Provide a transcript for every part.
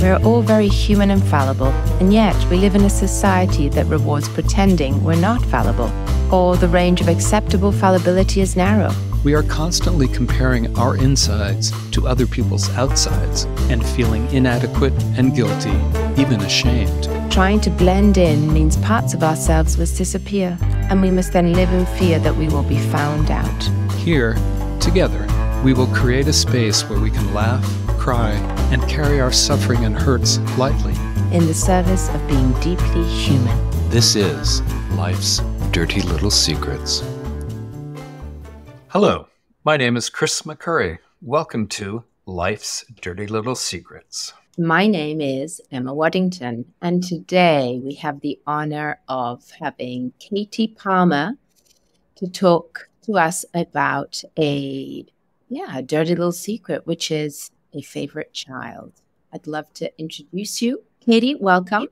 We're all very human and fallible, and yet we live in a society that rewards pretending we're not fallible, or the range of acceptable fallibility is narrow. We are constantly comparing our insides to other people's outsides and feeling inadequate and guilty, even ashamed. Trying to blend in means parts of ourselves must disappear, and we must then live in fear that we will be found out. Here, together, we will create a space where we can laugh, cry, and carry our suffering and hurts lightly. In the service of being deeply human. This is Life's Dirty Little Secrets. Hello, my name is Chris McCurry. Welcome to Life's Dirty Little Secrets. My name is Emma Waddington, and today we have the honor of having Katie Palmer to talk to us about a dirty little secret, which is a favorite child. I'd love to introduce you. Katie, welcome.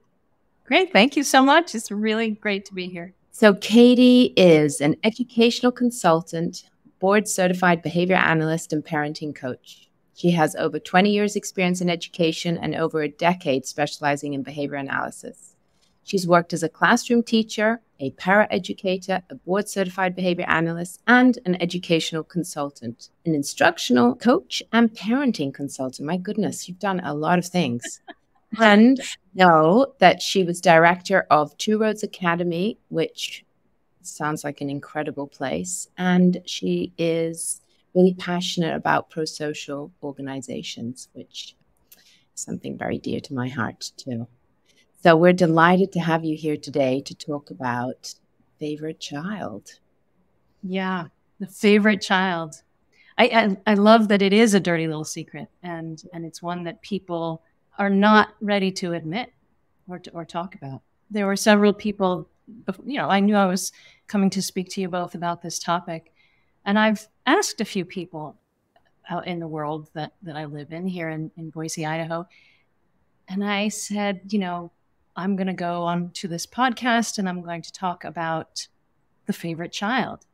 Great. Thank you so much. It's really great to be here. So Katie is an educational consultant, board-certified behavior analyst, and parenting coach. She has over 20 years experience in education and over a decade specializing in behavior analysis. She's worked as a classroom teacher, a paraeducator, a board-certified behavior analyst, and an educational consultant, an instructional coach, and parenting consultant. My goodness, you've done a lot of things. And know that she was director of Two Roads Academy, which sounds like an incredible place. And she is really passionate about pro-social organizations, which is something very dear to my heart too. So we're delighted to have you here today to talk about favorite child. Yeah, the favorite child. I love that it is a dirty little secret, and it's one that people are not ready to admit or talk about. There were several people, I knew I was coming to speak to you both about this topic. And I've asked a few people out in the world that I live in here in Boise, Idaho. And I said, I'm going to go on to this podcast and I'm going to talk about the favorite child.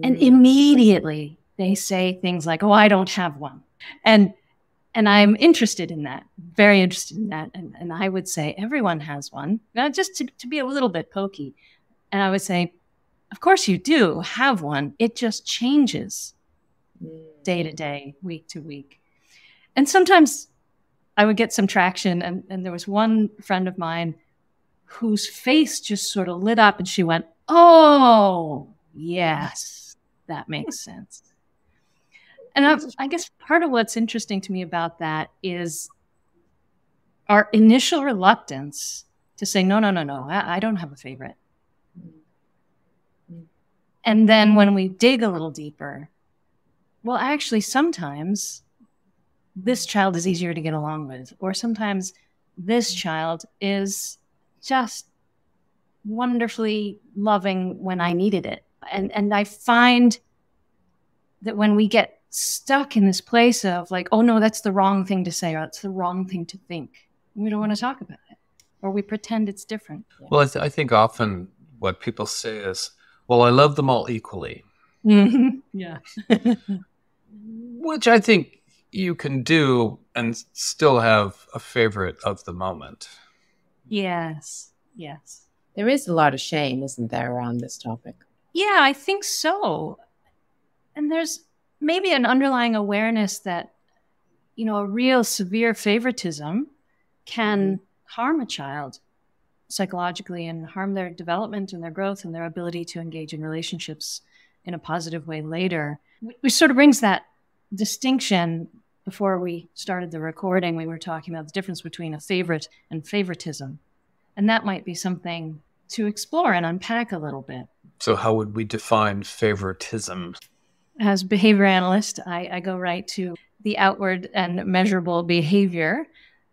And immediately they say things like, oh, I don't have one. And I'm interested in that, very interested in that. And I would say everyone has one, now just to be a little bit pokey. And I would say, of course you do have one. It just changes day to day, week to week. And sometimes I would get some traction. And there was one friend of mine whose face just sort of lit up and she went, oh, yes, that makes sense. And I guess part of what's interesting to me about that is our initial reluctance to say, no, I don't have a favorite. And then when we dig a little deeper, well, actually, sometimes this child is easier to get along with, or sometimes this child is just wonderfully loving when I needed it. And I find that when we get stuck in this place of like, oh, no, that's the wrong thing to say, or that's the wrong thing to think, we don't want to talk about it, or we pretend it's different. Well, I think often what people say is, well, I love them all equally. Mm-hmm. Yeah. Which I think you can do and still have a favorite of the moment. Yes. There is a lot of shame, isn't there, around this topic? Yeah, I think so. And there's maybe an underlying awareness that, a real severe favoritism can harm a child psychologically and harm their development and their growth and their ability to engage in relationships in a positive way later. Which sort of brings that distinction. Before we started the recording, we were talking about the difference between a favorite and favoritism. And that might be something to explore and unpack a little bit. So how would we define favoritism? As a behavior analyst, I go right to the outward and measurable behavior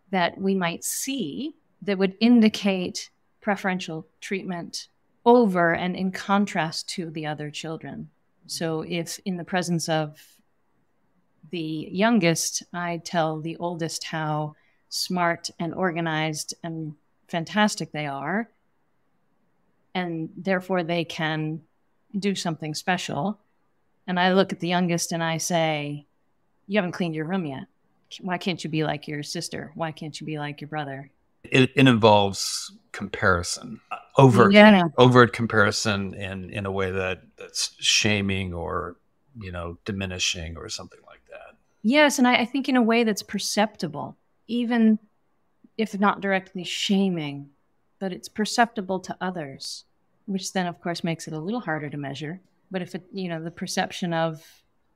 that we might see that would indicate preferential treatment over and in contrast to the other children. So if in the presence of the youngest, I tell the oldest how smart and organized and fantastic they are, and therefore they can do something special. And I look at the youngest and I say, you haven't cleaned your room yet. Why can't you be like your sister? Why can't you be like your brother? It involves comparison, Yeah. overt comparison, in a way that's shaming or, diminishing or something like that. Yes, and I think in a way that's perceptible, even if not directly shaming, but it's perceptible to others, which then, of course, makes it a little harder to measure. But if the perception of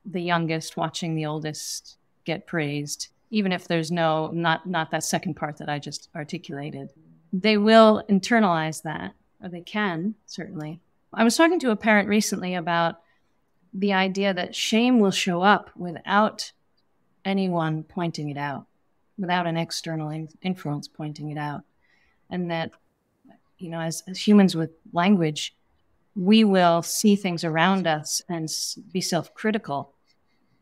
the youngest watching the oldest get praised, even if there's not that second part that I just articulated, they will internalize that, or they can, certainly. I was talking to a parent recently about the idea that shame will show up without anyone pointing it out, without an external influence pointing it out. And that, as humans with language, we will see things around us and be self-critical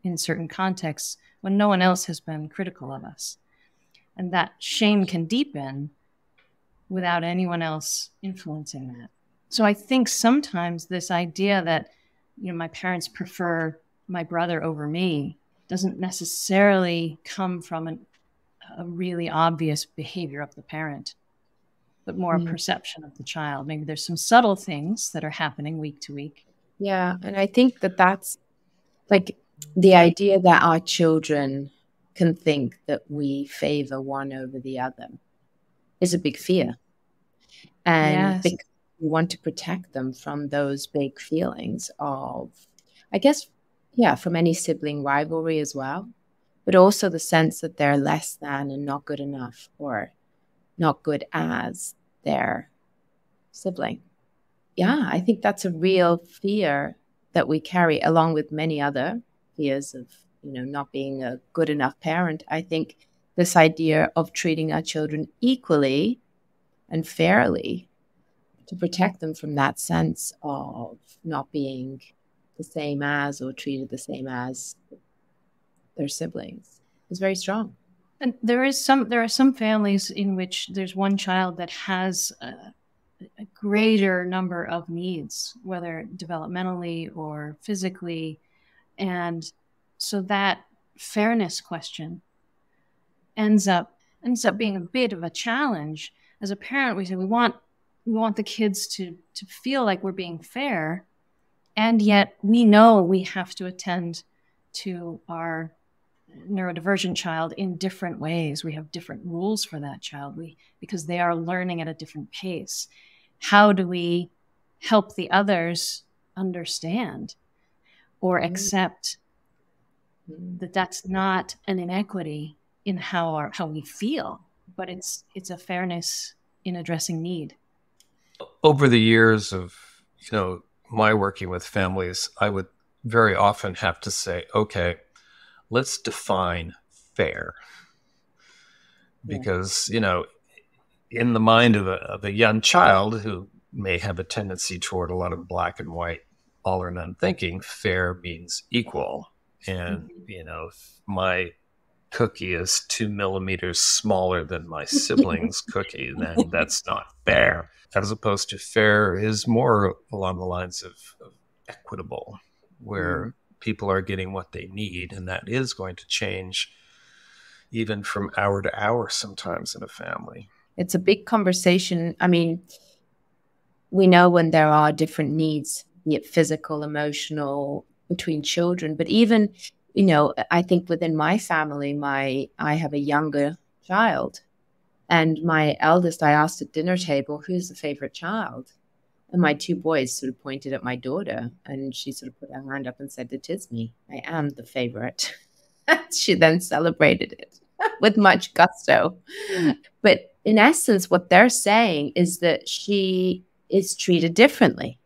in certain contexts when no one else has been critical of us. And that shame can deepen without anyone else influencing that. So I think sometimes this idea that, my parents prefer my brother over me doesn't necessarily come from a really obvious behavior of the parent, but more a perception of the child. Maybe there's some subtle things that are happening week to week. Yeah. And I think that's like the idea that our children can think that we favor one over the other is a big fear. And Yes. we want to protect them from those big feelings of, I guess, from any sibling rivalry as well, but also the sense that they're less than and not good enough or not good as their sibling. Yeah, I think that's a real fear that we carry, along with many other fears of, not being a good enough parent. I think this idea of treating our children equally and fairly to protect them from that sense of not being the same as or treated the same as their siblings is very strong. And there are some families in which there's one child that has a greater number of needs, whether developmentally or physically. And so that fairness question ends up being a bit of a challenge. As a parent, we say we want the kids to feel like we're being fair, and yet we know we have to attend to our neurodivergent child in different ways. We have different rules for that child because they are learning at a different pace. How do we help the others understand or accept that that's not an inequity in how we feel, but it's a fairness in addressing need? Over the years of, my working with families, I would very often have to say, okay, let's define fair. Because, in the mind of a young child who may have a tendency toward a lot of black and white, all or none thinking, fair means equal. And, if my cookie is 2 millimeters smaller than my sibling's cookie, then that's not fair. As opposed to fair is more along the lines of equitable, where people are getting what they need, and that is going to change even from hour to hour sometimes in a family. It's a big conversation. I mean, we know when there are different needs, be it physical, emotional, between children, but even, I think within my family, I have a younger child, and my eldest, I asked at dinner table, who's the favorite child? And my 2 boys sort of pointed at my daughter, and she sort of put her hand up and said, it is me. I am the favorite. She then celebrated it with much gusto. But in essence, what they're saying is that she is treated differently.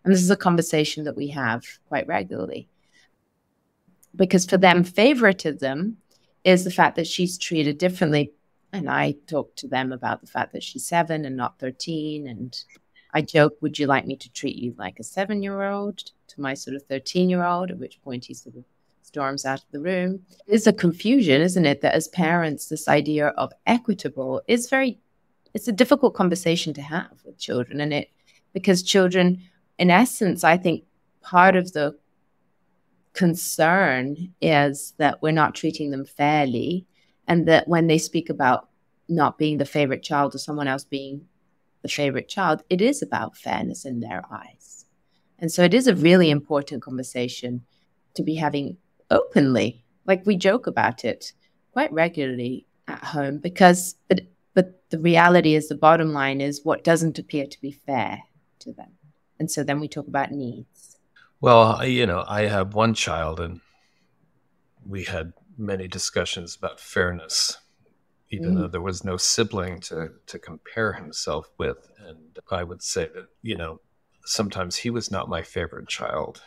And this is a conversation that we have quite regularly. Because for them, favoritism is the fact that she's treated differently. And I talk to them about the fact that she's 7 and not 13. And I joke, would you like me to treat you like a 7-year-old to my sort of 13-year-old, at which point he sort of storms out of the room. It's a confusion, isn't it, that as parents, this idea of equitable is it's a difficult conversation to have with children. Because children, in essence, I think part of the concern is that we're not treating them fairly, and that when they speak about not being the favorite child or someone else being the favorite child, it is about fairness in their eyes. And so it is a really important conversation to be having openly. Like, we joke about it quite regularly at home because, but the reality is, the bottom line is what doesn't appear to be fair to them. And so then we talk about needs. Well, I have one child, and we had many discussions about fairness, even though there was no sibling to compare himself with. And I would say that, sometimes he was not my favorite child.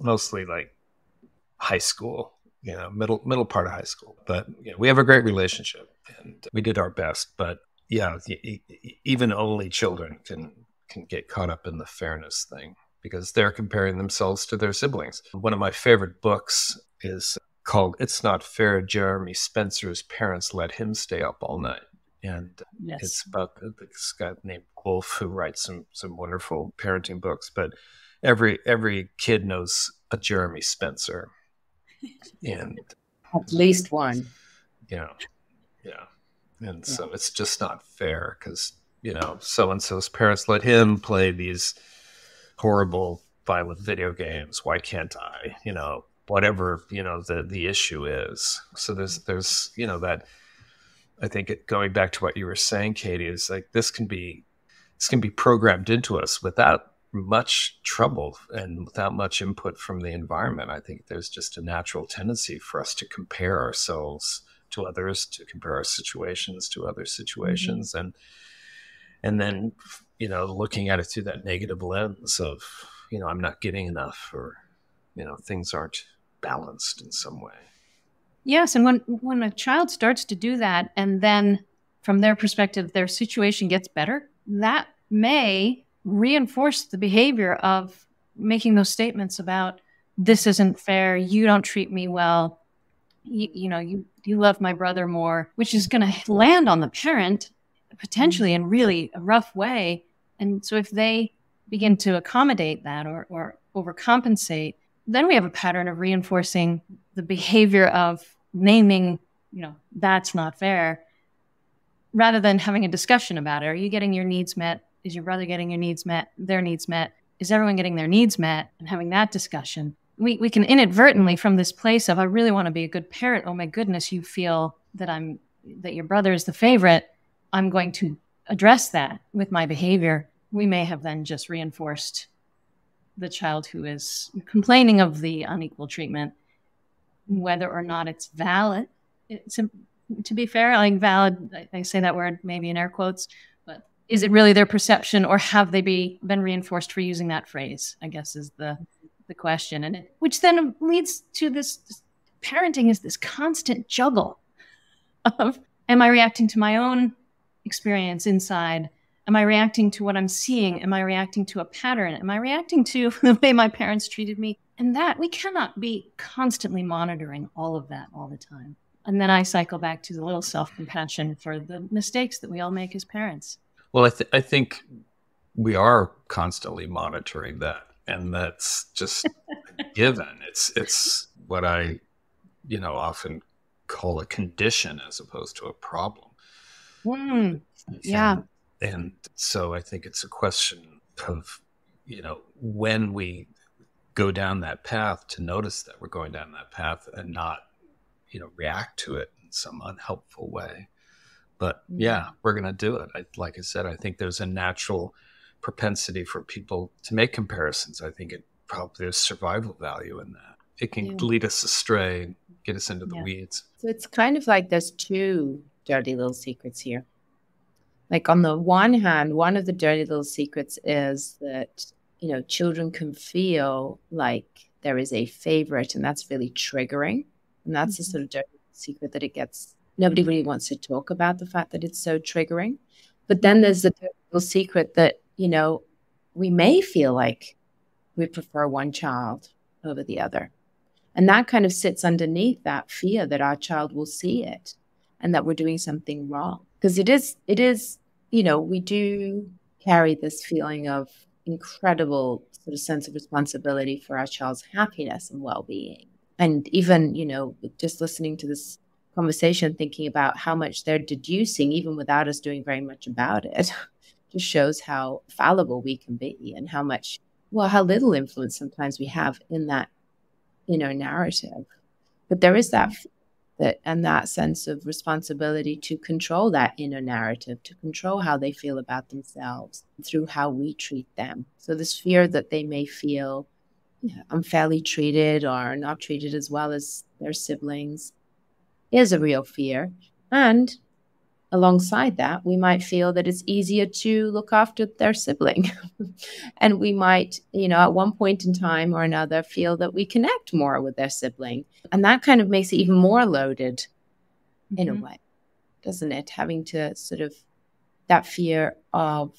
Mostly like high school, middle part of high school. But we have a great relationship, and we did our best. But yeah, even only children can get caught up in the fairness thing because they're comparing themselves to their siblings. One of my favorite books is called "It's Not Fair." Jeremy Spencer's parents let him stay up all night, and it's about this guy named Wolf who writes some wonderful parenting books. But every kid knows a Jeremy Spencer, and at least one. Yeah. And so it's just not fair because, so-and-so's parents let him play these horrible, violent video games. Why can't I? Whatever, the issue is. So there's that, I think going back to what you were saying, Katie, is like this can be programmed into us without much trouble and without much input from the environment. I think there's just a natural tendency for us to compare ourselves to others, to compare our situations to other situations, and then looking at it through that negative lens of I'm not getting enough, or things aren't balanced in some way. Yes, and when a child starts to do that, and then from their perspective their situation gets better, that may reinforce the behavior of making those statements about this isn't fair, you don't treat me well, you love my brother more, which is going to land on the parent potentially in really a rough way. And so if they begin to accommodate that or overcompensate, then we have a pattern of reinforcing the behavior of naming, that's not fair, rather than having a discussion about it. Are you getting your needs met? Is your brother getting your needs met? Their needs met? Is everyone getting their needs met? And having that discussion. We can inadvertently, from this place of, I really want to be a good parent. Oh my goodness, you feel that your brother is the favorite. I'm going to address that with my behavior. We may have then just reinforced the child who is complaining of the unequal treatment, whether or not it's valid. To be fair, like valid, I say that word maybe in air quotes, but is it really their perception, or have they been reinforced for using that phrase, I guess is the question. And which then leads to this parenting is this constant juggle of, am I reacting to my own experience inside? Am I reacting to what I'm seeing? Am I reacting to a pattern? Am I reacting to the way my parents treated me? And that we cannot be constantly monitoring all of that all the time. And then I cycle back to the little self-compassion for the mistakes that we all make as parents. Well, I think we are constantly monitoring that. And that's just a given. It's what I, often call a condition as opposed to a problem. Yeah. And so I think it's a question of, when we go down that path, to notice that we're going down that path and not, react to it in some unhelpful way. But yeah, we're going to do it. Like I said, I think there's a natural propensity for people to make comparisons. I think there's survival value in that. It can lead us astray and get us into the weeds. So it's kind of like there's two dirty little secrets here. Like, on the one hand, one of the dirty little secrets is that, children can feel like there is a favorite, and that's really triggering. And that's the sort of dirty secret that nobody really wants to talk about the fact that it's so triggering. But then there's the dirty little secret that, we may feel like we prefer one child over the other. And that kind of sits underneath that fear that our child will see it and that we're doing something wrong. Because it is, we do carry this feeling of incredible sort of sense of responsibility for our child's happiness and well-being. And even, just listening to this conversation, thinking about how much they're deducing, even without us doing very much about it, just shows how fallible we can be and how little influence sometimes we have in that narrative. But there is that sense of responsibility to control that inner narrative, to control how they feel about themselves through how we treat them. So this fear that they may feel unfairly treated or not treated as well as their siblings is a real fear. And alongside that, we might feel that it's easier to look after their sibling. And we might, at one point in time or another, feel that we connect more with their sibling. And that kind of makes it even more loaded in a way, doesn't it? Having to sort of that fear of,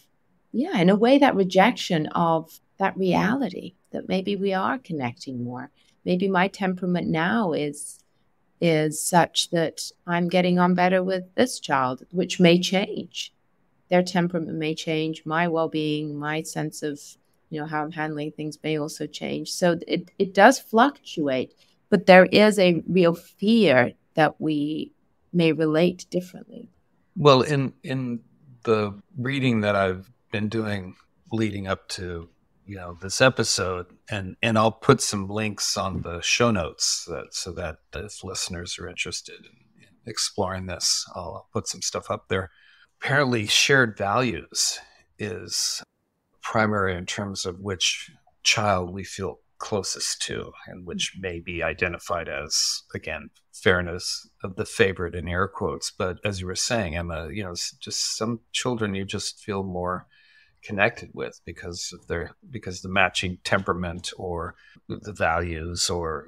in a way, that rejection of that reality that maybe we are connecting more. Maybe my temperament now is such that I'm getting on better with this child, which may change. Their temperament may change. My well-being, my sense of, how I'm handling things may also change. So it does fluctuate, but there is a real fear that we may relate differently. Well, in the reading that I've been doing leading up to this episode, and I'll put some links on the show notes so that if listeners are interested in exploring this, I'll put some stuff up there. Apparently, shared values is primary in terms of which child we feel closest to, and which may be identified as, again, fairness of the favorite in air quotes. But as you were saying, Emma, just some children you just feel more connected with because the matching temperament or the values or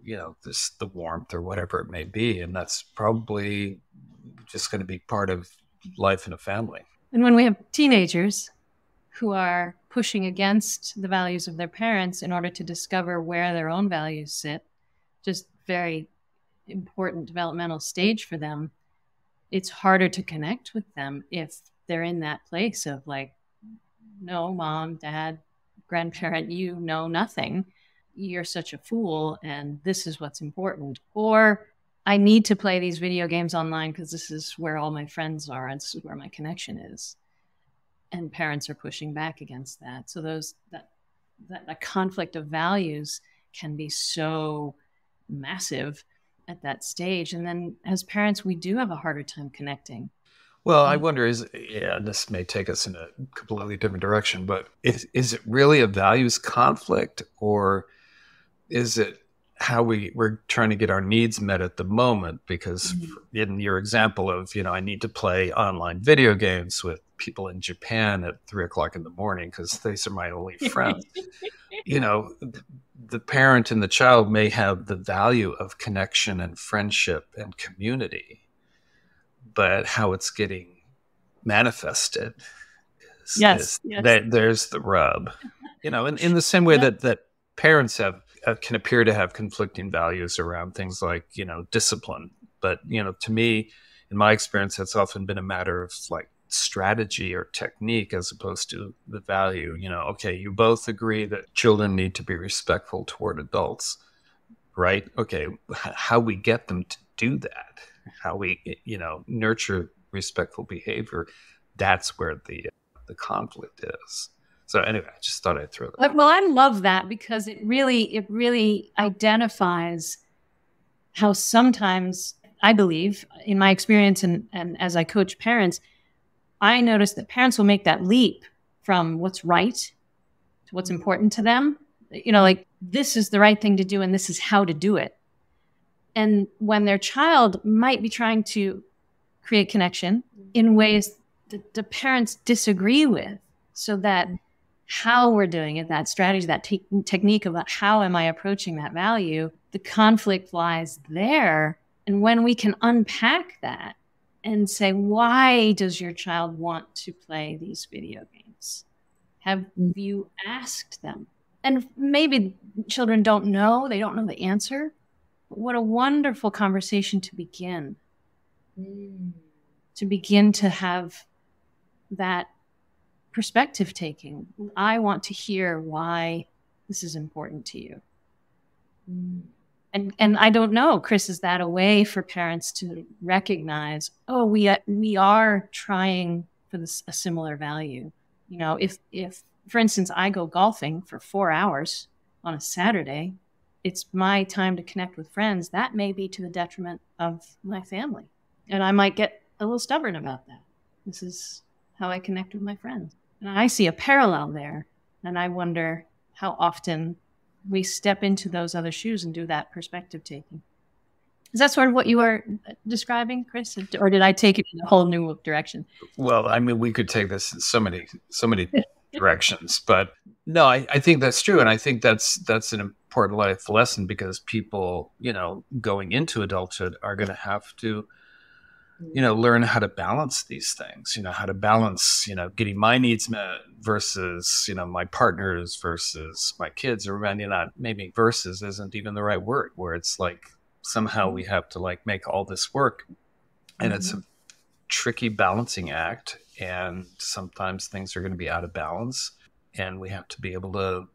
the warmth or whatever it may be, and that's probably just going to be part of life in a family. And when we have teenagers who are pushing against the values of their parents in order to discover where their own values sit, just very important developmental stage for them, it's harder to connect with them if they're in that place of like, no, mom, dad, grandparent, you know nothing. You're such a fool, and this is what's important. Or I need to play these video games online because this is where all my friends are and this is where my connection is. And parents are pushing back against that. So that conflict of values can be so massive at that stage. And then as parents, we do have a harder time connecting. Well, I wonder, this may take us in a completely different direction, but is it really a values conflict, or is it how we're trying to get our needs met at the moment? Because in your example of, I need to play online video games with people in Japan at 3:00 in the morning because these are my only friends. The parent and the child may have the value of connection and friendship and community, but how it's getting manifested is there's the rub. In the same way that parents can appear to have conflicting values around things like, discipline. But, to me, in my experience, that's often been a matter of like strategy or technique as opposed to the value. Okay, you both agree that children need to be respectful toward adults, right? Okay, how we get them to do that, how we, nurture respectful behavior, that's where the conflict is. So anyway, I just thought I'd throw that. Well, I love that because it really identifies how sometimes, I believe, in my experience and as I coach parents, I notice that parents will make that leap from what's right to what's important to them. Like this is the right thing to do and this is how to do it. And when their child might be trying to create connection in ways that the parents disagree with, so that how we're doing it, that strategy, that technique about how am I approaching that value, the conflict lies there. And when we can unpack that and say, why does your child want to play these video games? Have you asked them? And maybe children don't know, they don't know the answer. But what a wonderful conversation to begin. To begin to have that perspective taking. I want to hear why this is important to you. And I don't know, Chris, is that a way for parents to recognize, oh, we are trying for a similar value? You know, if for instance, I go golfing for 4 hours on a Saturday, it's my time to connect with friends. That may be to the detriment of my family. And I might get a little stubborn about that. This is how I connect with my friends. And I see a parallel there. And I wonder how often we step into those other shoes and do that perspective taking. Is that sort of what you were describing, Chris? Or did I take it in a whole new direction? Well, I mean, we could take this in so many directions, but no, I think that's true. And I think that's an important life lesson, because people, you know, going into adulthood are going to have to, you know, learn how to balance these things, you know, how to balance, you know, getting my needs met versus, you know, my partners versus my kids, or maybe versus isn't even the right word, where it's like somehow we have to like make all this work. And it's a tricky balancing act. And sometimes things are going to be out of balance, and we have to be able to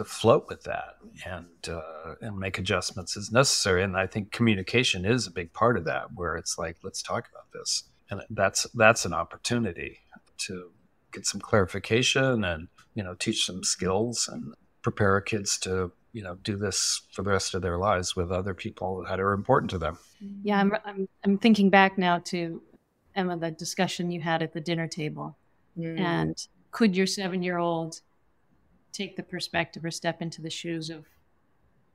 float with that and make adjustments as necessary. And I think communication is a big part of that, where it's like, let's talk about this. And that's an opportunity to get some clarification and, you know, teach some skills and prepare our kids to, you know, do this for the rest of their lives with other people that are important to them. Yeah, I'm thinking back now to, Emma, the discussion you had at the dinner table. And could your 7-year-old take the perspective or step into the shoes of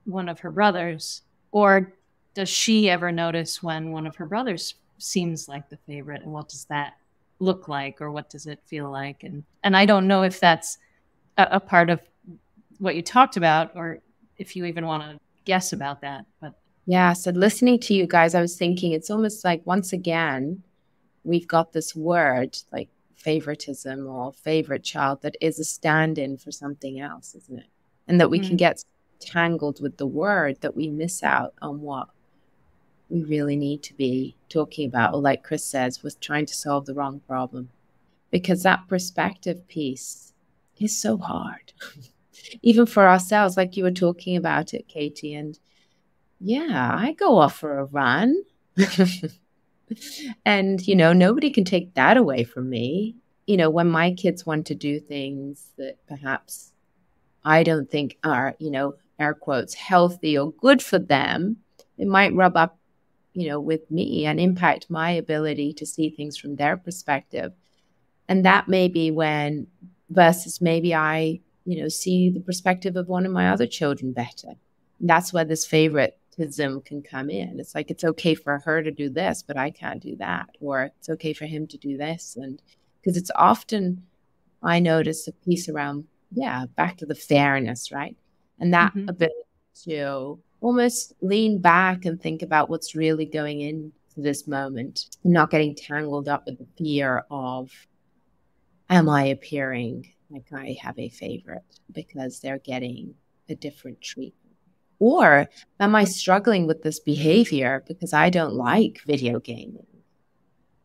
one of her brothers? Or does she ever notice when one of her brothers seems like the favorite? And what does that look like? Or what does it feel like? And I don't know if that's a part of what you talked about, or if you even want to guess about that. But yeah, so listening to you guys, I was thinking it's almost like, once again, we've got this word like favoritism or favorite child that is a stand-in for something else, isn't it? And that we can get tangled with the word that we miss out on what we really need to be talking about, or like Chris says, with trying to solve the wrong problem. Because that perspective piece is so hard, even for ourselves, like you were talking about it, Katie. And yeah, I go off for a run. And, you know, nobody can take that away from me. You know, when my kids want to do things that perhaps I don't think are, you know, air quotes, healthy or good for them, it might rub up, you know, with me and impact my ability to see things from their perspective. And that may be when, versus maybe I, you know, see the perspective of one of my other children better. And that's where this favoritism can come in. It's like, it's okay for her to do this, but I can't do that. Or it's okay for him to do this. And because it's often, I notice, a piece around, back to the fairness, right? And that ability to almost lean back and think about what's really going into this moment, not getting tangled up with the fear of, am I appearing like I have a favorite because they're getting a different treatment? Or am I struggling with this behavior because I don't like video gaming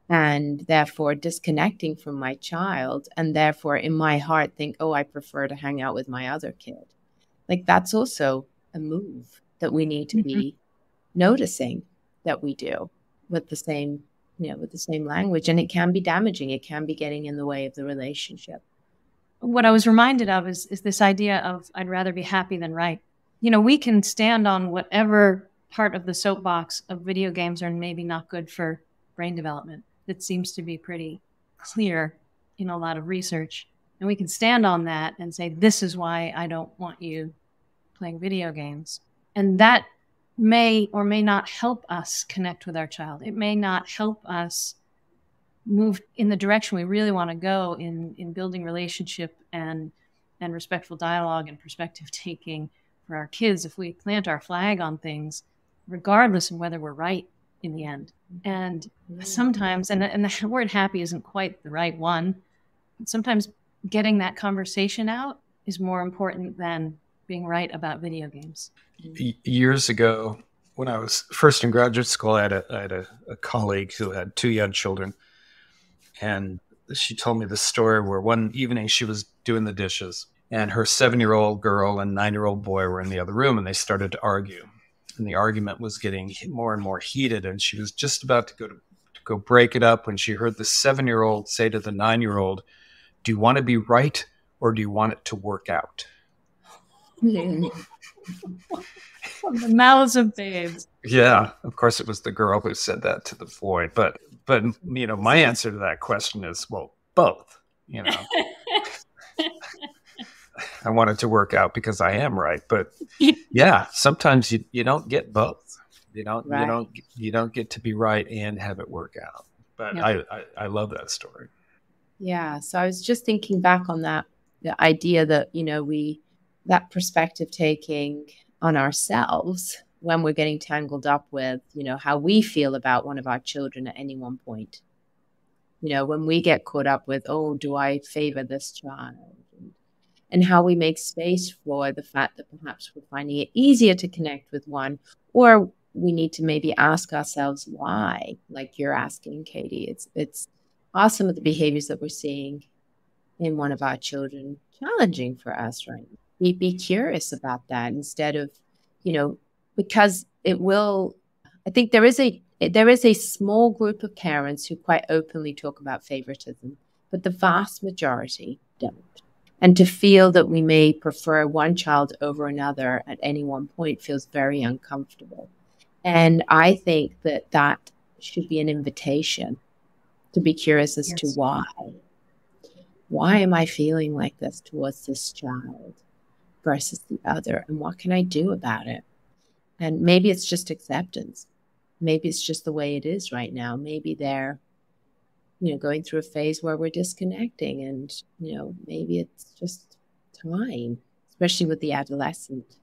and therefore disconnecting from my child, and therefore in my heart think, oh, I prefer to hang out with my other kid? Like, that's also a move that we need to be noticing that we do with the same, you know, with the same language. And it can be damaging. It can be getting in the way of the relationship. What I was reminded of is this idea of, I'd rather be happy than right. You know, we can stand on whatever part of the soapbox of video games are maybe not good for brain development. That seems to be pretty clear in a lot of research. And we can stand on that and say, this is why I don't want you playing video games. And that may or may not help us connect with our child. It may not help us move in the direction we really want to go in building relationship and respectful dialogue and perspective taking for our kids if we plant our flag on things, regardless of whether we're right in the end. And sometimes, and the word happy isn't quite the right one, sometimes getting that conversation out is more important than being right about video games. Years ago, when I was first in graduate school, I had a colleague who had 2 young children. And she told me the story where one evening she was doing the dishes, and her 7-year-old girl and 9-year-old boy were in the other room, and they started to argue. And the argument was getting more and more heated, and she was just about to go break it up when she heard the 7-year-old say to the 9-year-old, "Do you want to be right, or do you want it to work out?" From the mouths of babes. Yeah, of course it was the girl who said that to the boy, but my answer to that question is, well, both. I want it to work out because I am right, but yeah, sometimes you don't get both. You don't get to be right and have it work out. But yeah. I love that story. Yeah, so I was just thinking back on that, the idea that that perspective taking on ourselves when we're getting tangled up with, how we feel about one of our children at any one point. When we get caught up with, oh, do I favor this child? And how we make space for the fact that perhaps we're finding it easier to connect with one, or we need to maybe ask ourselves why, like you're asking, Katie. It's awesome of the behaviors that we're seeing in one of our children challenging for us, right? Be curious about that instead of, because it will. I think there is a small group of parents who quite openly talk about favoritism, but the vast majority don't. And to feel that we may prefer one child over another at any one point feels very uncomfortable. And I think that should be an invitation to be curious as to why. Why am I feeling like this towards this child versus the other? And what can I do about it? And maybe it's just acceptance. Maybe it's just the way it is right now. Maybe they're going through a phase where we're disconnecting, and, maybe it's just time, especially with the adolescent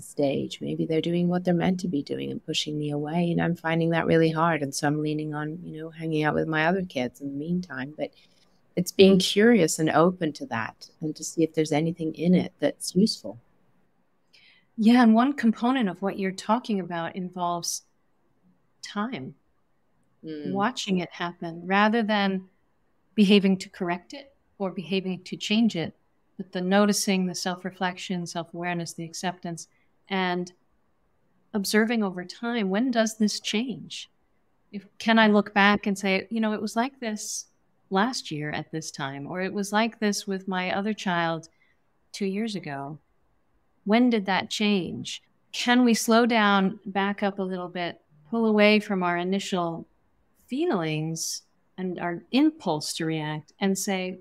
stage. Maybe they're doing what they're meant to be doing and pushing me away, and I'm finding that really hard. And so I'm leaning on, hanging out with my other kids in the meantime. But it's being curious and open to that and to see if there's anything in it that's useful. Yeah, and one component of what you're talking about involves time. Watching it happen rather than behaving to correct it or behaving to change it, but the noticing, the self-reflection, self-awareness, the acceptance, and observing over time, when does this change? Can I look back and say, it was like this last year at this time, or it was like this with my other child 2 years ago. When did that change? Can we slow down, back up a little bit, pull away from our initial feelings and our impulse to react and say,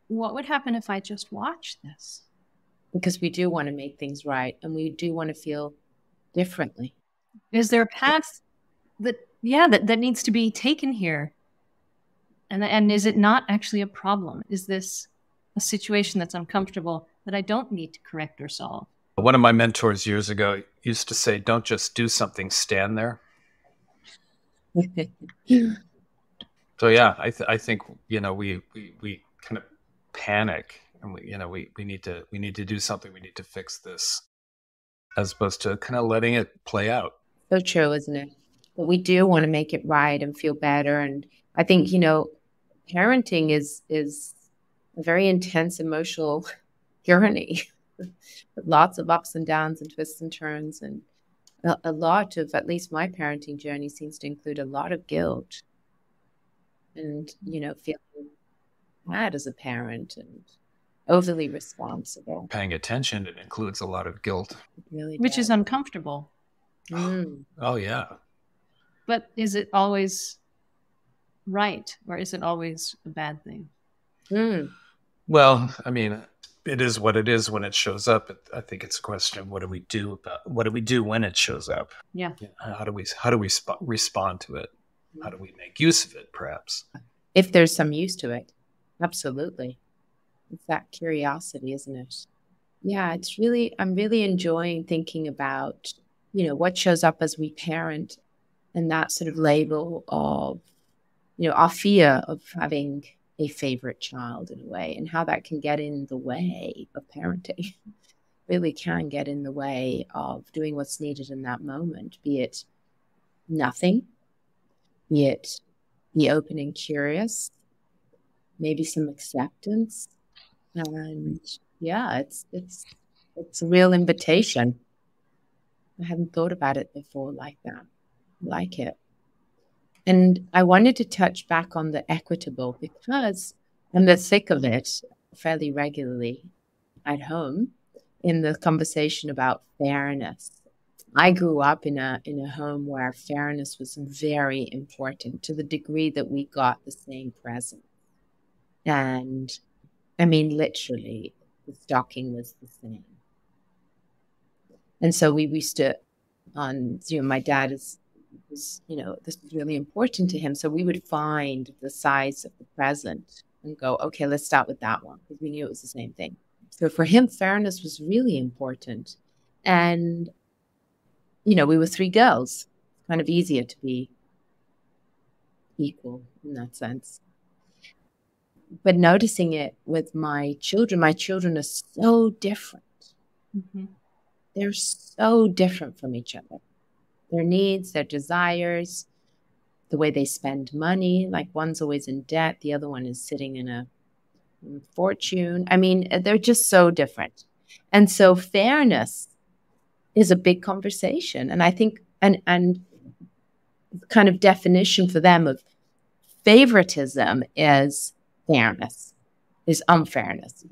what would happen if I just watched this? Because we do want to make things right, and we do want to feel differently. Is there a path that needs to be taken here? And is it not actually a problem? Is this a situation that's uncomfortable that I don't need to correct or solve? One of my mentors years ago used to say, don't just do something, stand there. So yeah, I think we kind of panic, and we need to do something. We need to fix this, as opposed to kind of letting it play out. So true, isn't it? But we do want to make it right and feel better. And I think parenting is a very intense emotional journey, with lots of ups and downs and twists and turns, and a lot of, at least my parenting journey seems to include a lot of guilt and, feeling bad as a parent and overly responsible. Paying attention, it includes a lot of guilt. Really which is uncomfortable. Oh, yeah. But is it always right, or is it always a bad thing? Well, I mean, it is what it is when it shows up. I think it's a question of what do we do when it shows up? Yeah. How do we respond to it? How do we make use of it, perhaps? If there's some use to it. Absolutely. It's that curiosity, isn't it? Yeah, I'm really enjoying thinking about, what shows up as we parent, and that sort of label of, our fear of having a favorite child in a way, and how that can get in the way of parenting. Really can get in the way of doing what's needed in that moment, be it nothing, be it be open and curious, maybe some acceptance. And yeah, it's a real invitation. I hadn't thought about it before like that. I like it. And I wanted to touch back on the equitable because I'm the thick of it fairly regularly at home in the conversation about fairness. I grew up in a home where fairness was very important to the degree that we got the same present. And I mean, literally, the stocking was the same. And so we used to, my dad was, this was really important to him. So we would find the size of the present and go, okay, let's start with that one because we knew it was the same thing. So for him, fairness was really important. And, we were three girls, kind of easier to be equal in that sense. But noticing it with my children are so different. Mm-hmm. They're so different from each other. Their needs, their desires, the way they spend money, like one's always in debt, the other one is sitting in a fortune. I mean, they're just so different. And so fairness is a big conversation. And I think, and kind of definition for them of favoritism is fairness, is unfairness.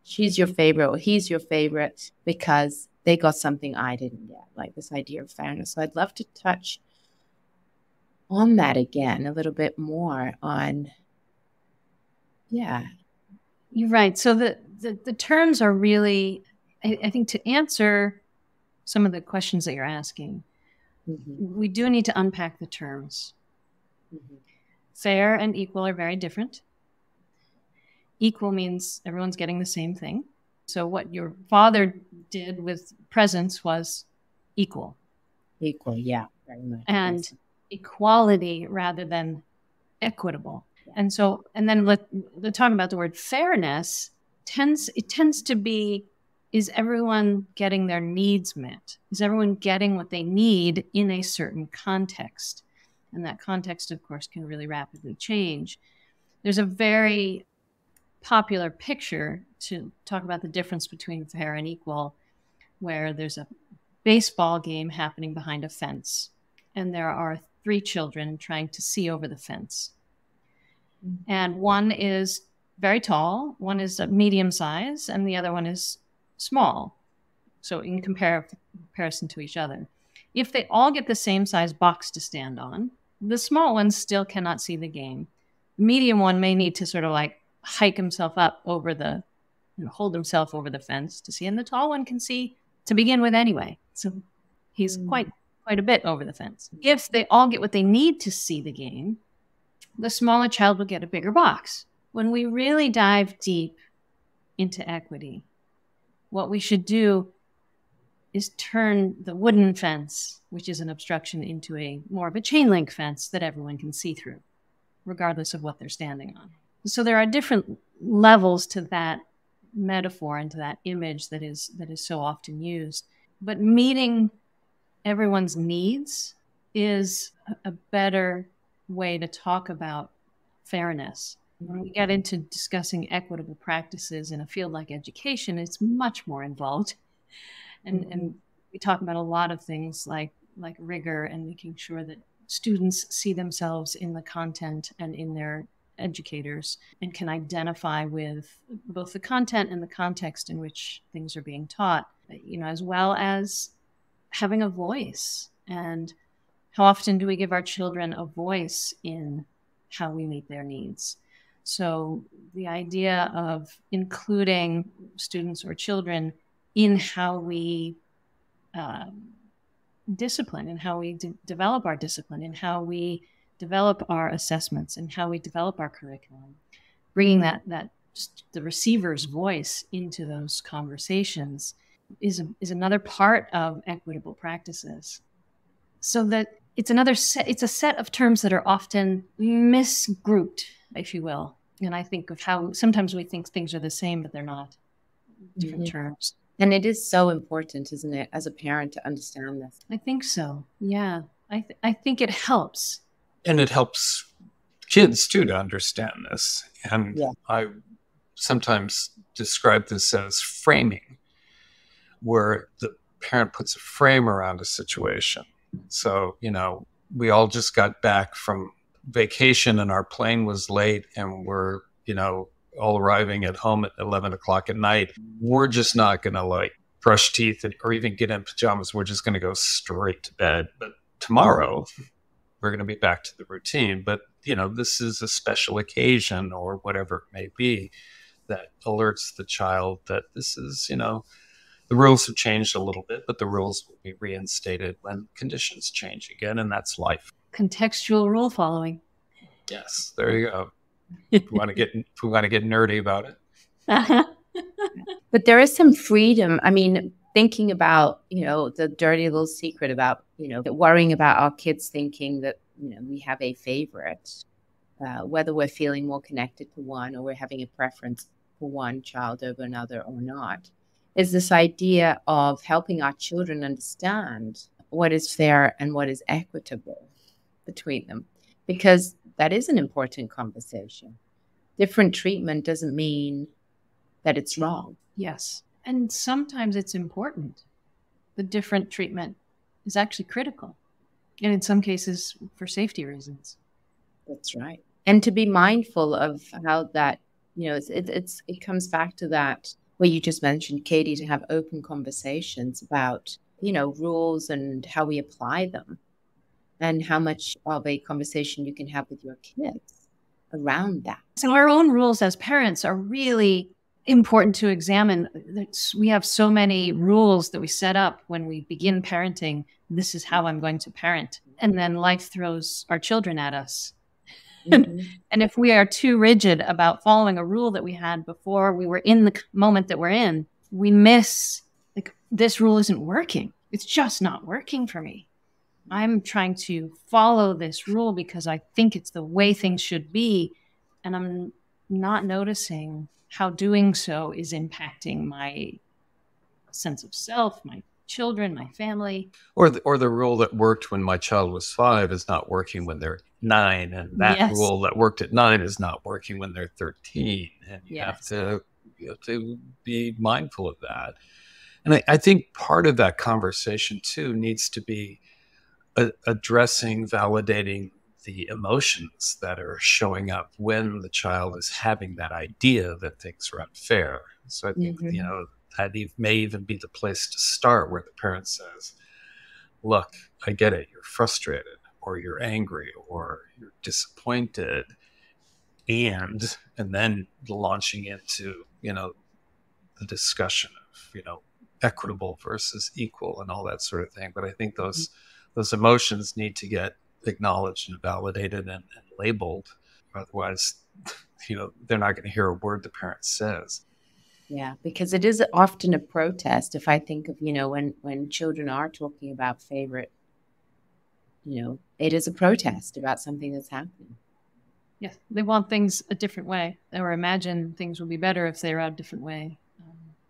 She's your favorite or he's your favorite because they got something I didn't get, like this idea of fairness. So I'd love to touch on that again a little bit more on, yeah. You're right. So the terms are really, I think, to answer some of the questions that you're asking, we do need to unpack the terms. Fair and equal are very different. Equal means everyone's getting the same thing. So what your father did with presents was equal. Equal, yeah, very much. And equality rather than equitable. And so, and then let's talk about the word fairness. It tends to be, is everyone getting their needs met? Is everyone getting what they need in a certain context? And that context, of course, can really rapidly change. There's a very popular picture to talk about the difference between fair and equal, where there's a baseball game happening behind a fence, and there are three children trying to see over the fence. And one is very tall, one is a medium size, and the other one is small. So in comparison to each other. If they all get the same size box to stand on, the small one still cannot see the game. The medium one may need to sort of like hike himself up over hold himself over the fence to see, and the tall one can see to begin with anyway. So he's quite a bit over the fence. If they all get what they need to see the game, the smaller child will get a bigger box. When we really dive deep into equity, what we should do is turn the wooden fence, which is an obstruction, into more of a chain link fence that everyone can see through, regardless of what they're standing on. So there are different levels to that metaphor and to that image that is so often used. But meeting everyone's needs is a better way to talk about fairness. When we get into discussing equitable practices in a field like education, it's much more involved. And we talk about a lot of things like rigor and making sure that students see themselves in the content and in their educators and can identify with both the content and the context in which things are being taught, as well as having a voice. And how often do we give our children a voice in how we meet their needs? So the idea of including students or children in how we discipline, and how we develop our discipline, and how we develop our assessments, and how we develop our curriculum, bringing that just the receiver's voice into those conversations is another part of equitable practices. So that it's a set of terms that are often misgrouped, if you will. And I think of how sometimes we think things are the same, but they're not. Different terms. And it is so important, isn't it, as a parent to understand this? I think so. Yeah. I think it helps. And it helps kids too to understand this. And Yeah. I sometimes describe this as framing, where the parent puts a frame around a situation. So, we all just got back from vacation and our plane was late and we're, all arriving at home at 11 o'clock at night. We're just not going to brush teeth or even get in pajamas. We're just going to go straight to bed. But tomorrow we're going to be back to the routine. But, this is a special occasion or whatever it may be that alerts the child that this is, the rules have changed a little bit, but the rules will be reinstated when conditions change again, and that's life. Contextual rule following. Yes, there you go. If we want to get nerdy about it. But there is some freedom. I mean, thinking about, the dirty little secret about, worrying about our kids thinking that, we have a favorite, whether we're feeling more connected to one or we're having a preference for one child over another or not, is this idea of helping our children understand what is fair and what is equitable between them, because that is an important conversation. Different treatment doesn't mean that it's wrong. Yes. And sometimes it's important. The different treatment is actually critical. And in some cases, for safety reasons. That's right. And to be mindful of how that, it comes back to that, where you just mentioned, Katie, to have open conversations about, rules and how we apply them, and how much of a conversation you can have with your kids around that. So our own rules as parents are really important to examine. We have so many rules that we set up when we begin parenting. This is how I'm going to parent. And then life throws our children at us. Mm-hmm. And if we are too rigid about following a rule that we had before we were in the moment that we're in, we miss, this rule isn't working. It's just not working for me. I'm trying to follow this rule because I think it's the way things should be. And I'm not noticing how doing so is impacting my sense of self, my children, my family. Or the rule that worked when my child was 5 is not working when they're 9. And that rule that worked at 9 is not working when they're 13. And you have to be mindful of that. And I think part of that conversation too needs to be addressing, validating the emotions that are showing up when the child is having that idea that things are unfair. So I think, that may even be the place to start, where the parent says, look, I get it. You're frustrated, or you're angry, or you're disappointed. And then launching into, the discussion of, equitable versus equal and all that sort of thing. But I think those emotions need to get acknowledged and validated and labeled. Otherwise, they're not going to hear a word the parent says. Yeah, because it is often a protest. If I think of, when children are talking about favorite, it is a protest about something that's happening. Yes, they want things a different way, or imagine things would be better if they were a different way.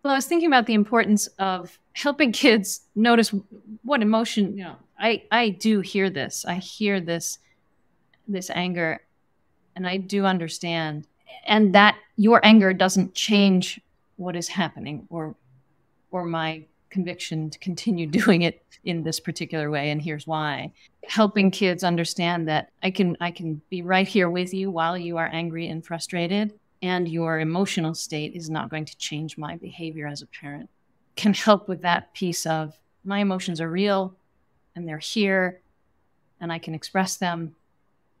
Well, I was thinking about the importance of helping kids notice what emotion, I do hear this. I hear this anger, and I do understand. And that your anger doesn't change what is happening or my conviction to continue doing it in this particular way. And here's why. Helping kids understand that I can be right here with you while you are angry and frustrated, and your emotional state is not going to change my behavior as a parent. Can help with that piece of my emotions are real and they're here and I can express them.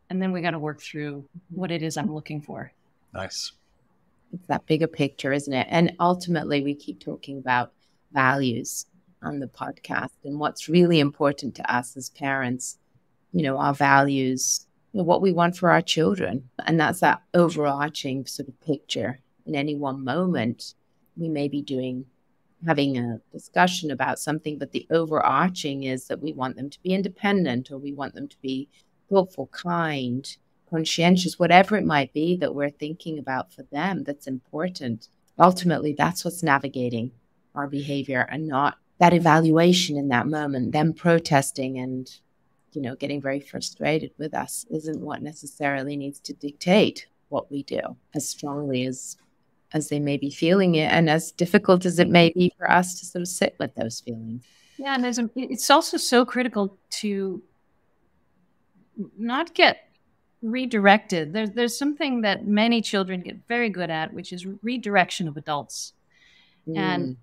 And then we got to work through what it is I'm looking for. Nice. It's that bigger picture, isn't it? And ultimately, we keep talking about values on the podcast and what's really important to us as parents, our values, what we want for our children. And that's that overarching sort of picture. In any one moment, we may be having a discussion about something, but the overarching is that we want them to be independent, or we want them to be thoughtful, kind, conscientious, whatever it might be that we're thinking about for them that's important. Ultimately, that's what's navigating our behavior, and not that evaluation in that moment, them protesting and getting very frustrated with us isn't what necessarily needs to dictate what we do as strongly as they may be feeling it, and as difficult as it may be for us to sort of sit with those feelings. Yeah, and it's also so critical to not get redirected. There's something that many children get very good at, which is redirection of adults. And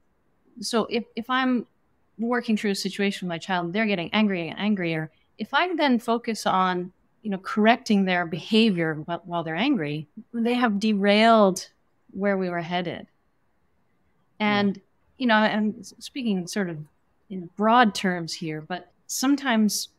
so if I'm working through a situation with my child and they're getting angrier and angrier, if I then focus on, correcting their behavior while they're angry, they have derailed where we were headed. And, I'm speaking sort of in broad terms here, but sometimes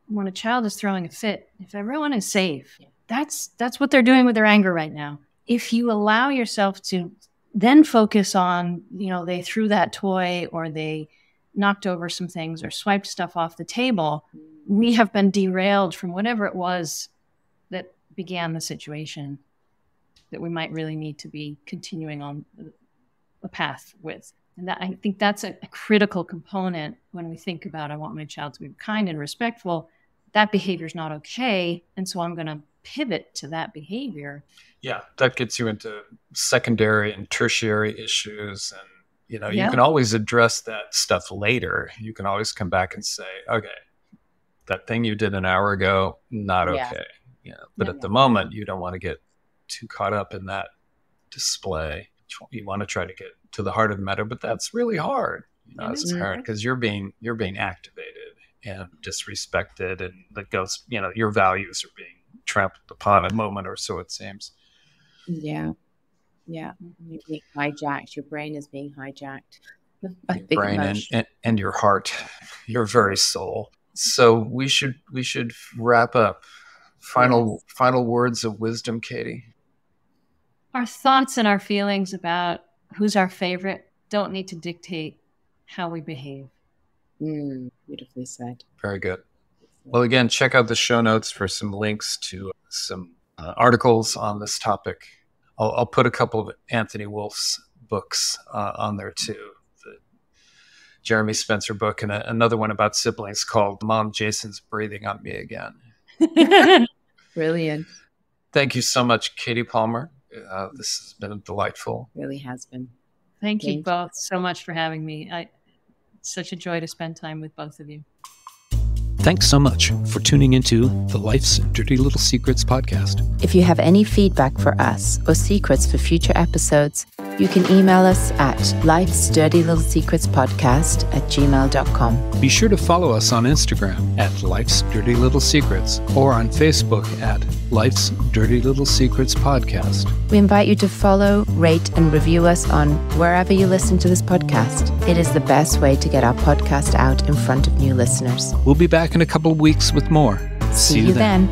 when a child is throwing a fit, if everyone is safe, that's what they're doing with their anger right now. If you allow yourself to then focus on, they threw that toy or they knocked over some things or swiped stuff off the table, we have been derailed from whatever it was that began the situation that we might really need to be continuing on a path with. And I think that's a critical component when we think about, I want my child to be kind and respectful. That behavior is not okay. And so I'm going to pivot to that behavior. Yeah, that gets you into secondary and tertiary issues. And, you can always address that stuff later. You can always come back and say, okay, that thing you did an hour ago, not okay. But at the moment, you don't want to get too caught up in that display. You want to try to get to the heart of the matter, but that's really hard, as a parent, because you're being activated and disrespected, and that goes, your values are being trampled upon a moment or so, it seems. Yeah. You're being hijacked. Your brain is being hijacked. Your brain and your heart, your very soul. So we should wrap up. Final words of wisdom, Katie. Our thoughts and our feelings about who's our favorite don't need to dictate how we behave. Beautifully said. Very good. Well, again, check out the show notes for some links to some articles on this topic. I'll put a couple of Anthony Wolfe's books on there too. The Jeremy Spencer book and another one about siblings called Mom, Jason's Breathing on Me Again. Brilliant. Thank you so much, Katie Palmer. This has been delightful. It really has been. Thank you both so much for having me. It's such a joy to spend time with both of you. Thanks so much for tuning into the Life's Dirty Little Secrets podcast. If you have any feedback for us or secrets for future episodes, you can email us at lifesdirtylittlesecretspodcast@gmail.com. Be sure to follow us on Instagram at Life's Dirty Little Secrets or on Facebook at Life's Dirty Little Secrets Podcast. We invite you to follow, rate, and review us on wherever you listen to this podcast. It is the best way to get our podcast out in front of new listeners. We'll be back in a couple of weeks with more. See you then.